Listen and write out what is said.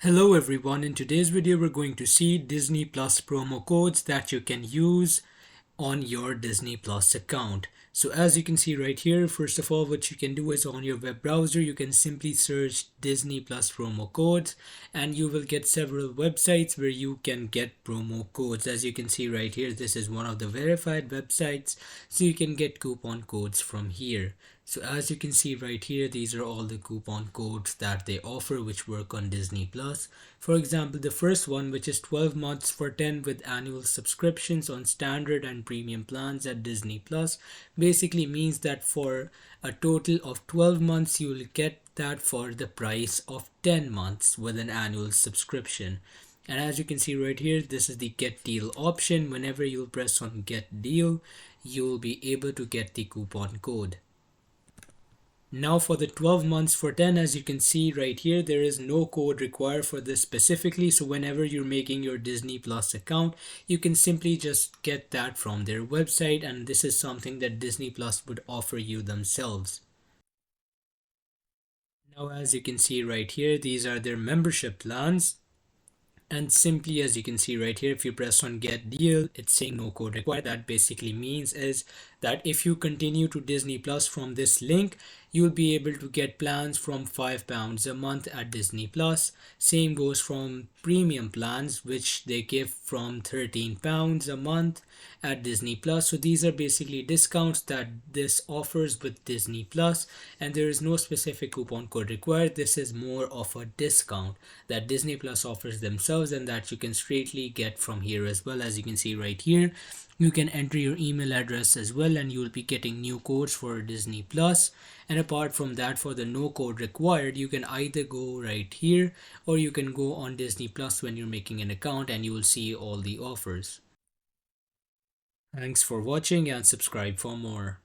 Hello everyone, in today's video we're going to see Disney Plus promo codes that you can use on your Disney Plus account. So as you can see right here, first of all what you can do is on your web browser you can simply search Disney Plus promo codes and you will get several websites where you can get promo codes. As you can see right here, this is one of the verified websites, so you can get coupon codes from here. So as you can see right here, these are all the coupon codes that they offer which work on Disney Plus. For example, the first one, which is 12 months for 10 with annual subscriptions on standard and premium plans at Disney Plus, basically means that for a total of 12 months you will get that for the price of 10 months with an annual subscription. And as you can see right here, this is the get deal option. Whenever you press on get deal, you will be able to get the coupon code. Now for the 12 months for 10, as you can see right here, there is no code required for this specifically. So whenever you're making your Disney Plus account, you can simply just get that from their website. And this is something that Disney Plus would offer you themselves. Now, as you can see right here, these are their membership plans. And simply, as you can see right here, if you press on get deal, it's saying no code required. That basically means is that if you continue to Disney Plus from this link, you'll be able to get plans from £5 a month at Disney Plus. Same goes from premium plans, which they give from £13 a month at Disney Plus. So these are basically discounts that this offers with Disney Plus, and there is no specific coupon code required. This is more of a discount that Disney Plus offers themselves and that you can straightly get from here as well. As you can see right here, you can enter your email address as well and you will be getting new codes for Disney Plus. And apart from that, for the no code required, you can either go right here or you can go on Disney Plus when you're making an account and you will see all the offers. Thanks for watching and subscribe for more.